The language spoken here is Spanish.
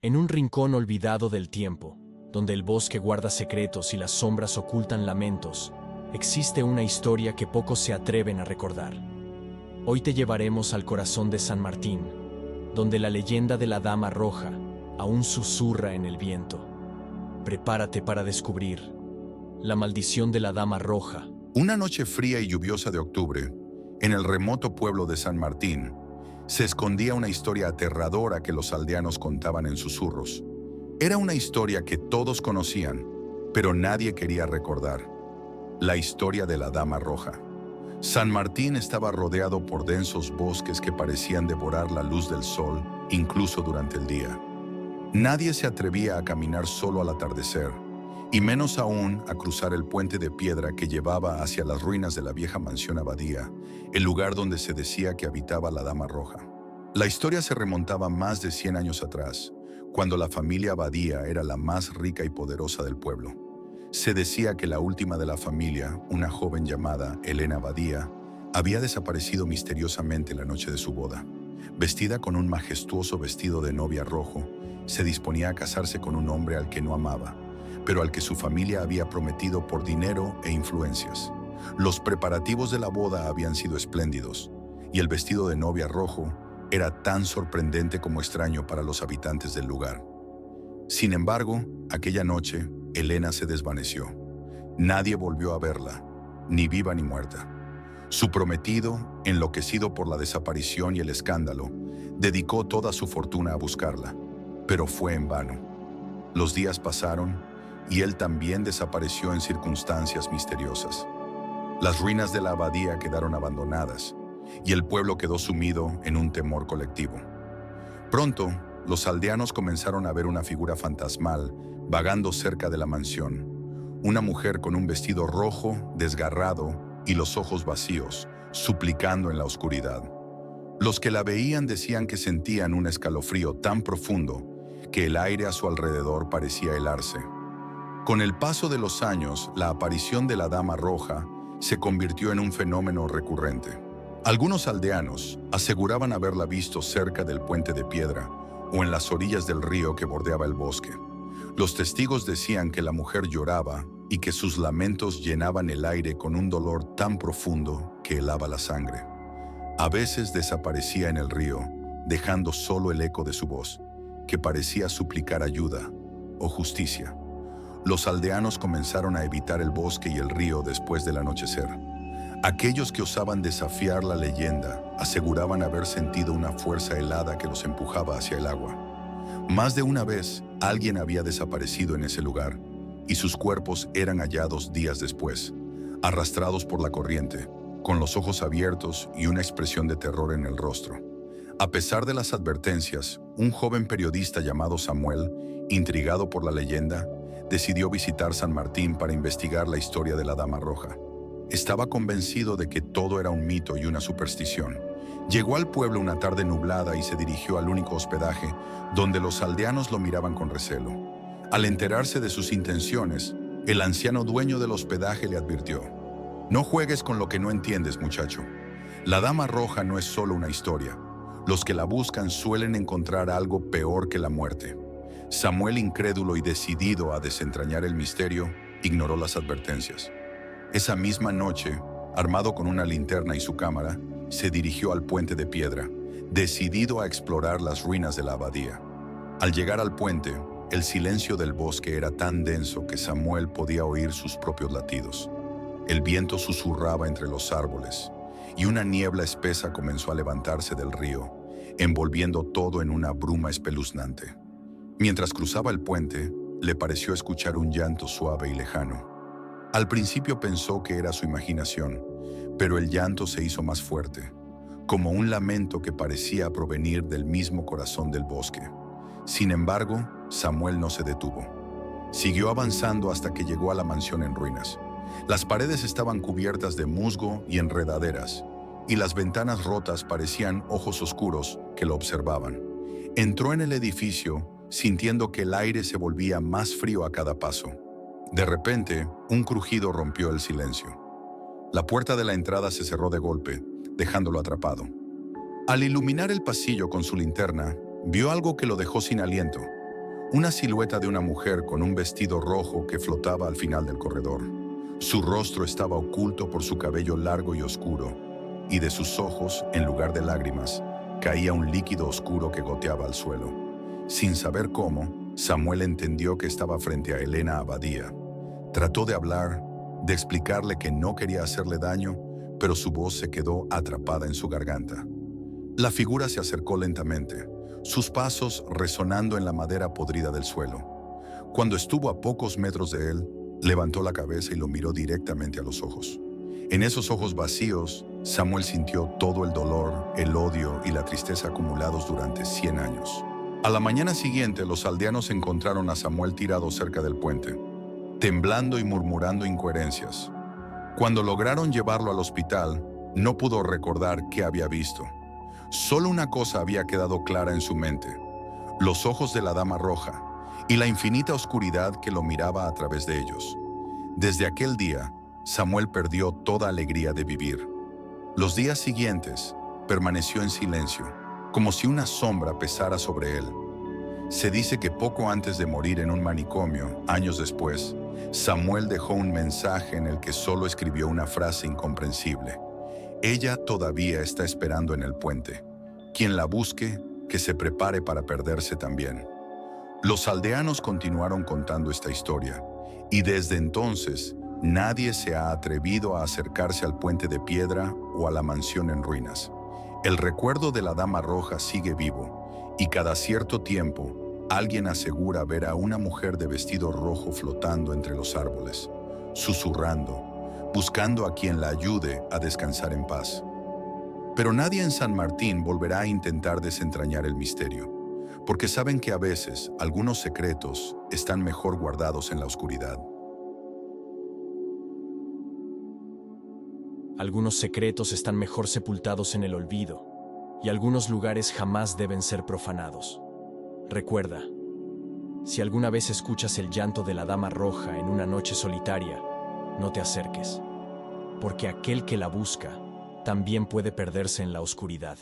En un rincón olvidado del tiempo, donde el bosque guarda secretos y las sombras ocultan lamentos, existe una historia que pocos se atreven a recordar. Hoy te llevaremos al corazón de San Martín, donde la leyenda de la Dama Roja aún susurra en el viento. Prepárate para descubrir la maldición de la Dama Roja. Una noche fría y lluviosa de octubre, en el remoto pueblo de San Martín, se escondía una historia aterradora que los aldeanos contaban en susurros. Era una historia que todos conocían, pero nadie quería recordar. La historia de la Dama Roja. San Martín estaba rodeado por densos bosques que parecían devorar la luz del sol, incluso durante el día. Nadie se atrevía a caminar solo al atardecer, y menos aún a cruzar el puente de piedra que llevaba hacia las ruinas de la vieja mansión Abadía, el lugar donde se decía que habitaba la Dama Roja. La historia se remontaba más de 100 años atrás, cuando la familia Abadía era la más rica y poderosa del pueblo. Se decía que la última de la familia, una joven llamada Elena Abadía, había desaparecido misteriosamente la noche de su boda. Vestida con un majestuoso vestido de novia rojo, se disponía a casarse con un hombre al que no amaba, pero al que su familia había prometido por dinero e influencias. Los preparativos de la boda habían sido espléndidos, y el vestido de novia rojo era tan sorprendente como extraño para los habitantes del lugar. Sin embargo, aquella noche, Elena se desvaneció. Nadie volvió a verla, ni viva ni muerta. Su prometido, enloquecido por la desaparición y el escándalo, dedicó toda su fortuna a buscarla, pero fue en vano. Los días pasaron y él también desapareció en circunstancias misteriosas. Las ruinas de la abadía quedaron abandonadas y el pueblo quedó sumido en un temor colectivo. Pronto, los aldeanos comenzaron a ver una figura fantasmal vagando cerca de la mansión. Una mujer con un vestido rojo, desgarrado y los ojos vacíos, suplicando en la oscuridad. Los que la veían decían que sentían un escalofrío tan profundo que el aire a su alrededor parecía helarse. Con el paso de los años, la aparición de la Dama Roja se convirtió en un fenómeno recurrente. Algunos aldeanos aseguraban haberla visto cerca del puente de piedra o en las orillas del río que bordeaba el bosque. Los testigos decían que la mujer lloraba y que sus lamentos llenaban el aire con un dolor tan profundo que helaba la sangre. A veces desaparecía en el río, dejando solo el eco de su voz, que parecía suplicar ayuda o justicia. Los aldeanos comenzaron a evitar el bosque y el río después del anochecer. Aquellos que osaban desafiar la leyenda aseguraban haber sentido una fuerza helada que los empujaba hacia el agua. Más de una vez, alguien había desaparecido en ese lugar, y sus cuerpos eran hallados días después, arrastrados por la corriente, con los ojos abiertos y una expresión de terror en el rostro. A pesar de las advertencias, un joven periodista llamado Samuel, intrigado por la leyenda, decidió visitar San Martín para investigar la historia de la Dama Roja. Estaba convencido de que todo era un mito y una superstición. Llegó al pueblo una tarde nublada y se dirigió al único hospedaje, donde los aldeanos lo miraban con recelo. Al enterarse de sus intenciones, el anciano dueño del hospedaje le advirtió: «No juegues con lo que no entiendes, muchacho. La Dama Roja no es solo una historia. Los que la buscan suelen encontrar algo peor que la muerte». Samuel, incrédulo y decidido a desentrañar el misterio, ignoró las advertencias. Esa misma noche, armado con una linterna y su cámara, se dirigió al puente de piedra, decidido a explorar las ruinas de la abadía. Al llegar al puente, el silencio del bosque era tan denso que Samuel podía oír sus propios latidos. El viento susurraba entre los árboles, y una niebla espesa comenzó a levantarse del río, envolviendo todo en una bruma espeluznante. Mientras cruzaba el puente, le pareció escuchar un llanto suave y lejano. Al principio pensó que era su imaginación, pero el llanto se hizo más fuerte, como un lamento que parecía provenir del mismo corazón del bosque. Sin embargo, Samuel no se detuvo. Siguió avanzando hasta que llegó a la mansión en ruinas. Las paredes estaban cubiertas de musgo y enredaderas, y las ventanas rotas parecían ojos oscuros que lo observaban. Entró en el edificio, sintiendo que el aire se volvía más frío a cada paso. De repente, un crujido rompió el silencio. La puerta de la entrada se cerró de golpe, dejándolo atrapado. Al iluminar el pasillo con su linterna, vio algo que lo dejó sin aliento. una silueta de una mujer con un vestido rojo que flotaba al final del corredor. Su rostro estaba oculto por su cabello largo y oscuro, y de sus ojos, en lugar de lágrimas, caía un líquido oscuro que goteaba al suelo. Sin saber cómo, Samuel entendió que estaba frente a Elena Abadía. Trató de hablar, de explicarle que no quería hacerle daño, pero su voz se quedó atrapada en su garganta. La figura se acercó lentamente, sus pasos resonando en la madera podrida del suelo. Cuando estuvo a pocos metros de él, levantó la cabeza y lo miró directamente a los ojos. En esos ojos vacíos, Samuel sintió todo el dolor, el odio y la tristeza acumulados durante 100 años. A la mañana siguiente, los aldeanos encontraron a Samuel tirado cerca del puente, temblando y murmurando incoherencias. Cuando lograron llevarlo al hospital, no pudo recordar qué había visto. Solo una cosa había quedado clara en su mente: los ojos de la Dama Roja y la infinita oscuridad que lo miraba a través de ellos. Desde aquel día, Samuel perdió toda alegría de vivir. Los días siguientes, permaneció en silencio, como si una sombra pesara sobre él. Se dice que poco antes de morir en un manicomio, años después, Samuel dejó un mensaje en el que solo escribió una frase incomprensible: ella todavía está esperando en el puente. Quien la busque, que se prepare para perderse también. Los aldeanos continuaron contando esta historia, y desde entonces nadie se ha atrevido a acercarse al puente de piedra o a la mansión en ruinas. El recuerdo de la Dama Roja sigue vivo, y cada cierto tiempo alguien asegura ver a una mujer de vestido rojo flotando entre los árboles, susurrando, buscando a quien la ayude a descansar en paz. Pero nadie en San Martín volverá a intentar desentrañar el misterio, porque saben que a veces algunos secretos están mejor guardados en la oscuridad. Algunos secretos están mejor sepultados en el olvido, y algunos lugares jamás deben ser profanados. Recuerda, si alguna vez escuchas el llanto de la Dama Roja en una noche solitaria, no te acerques, porque aquel que la busca también puede perderse en la oscuridad.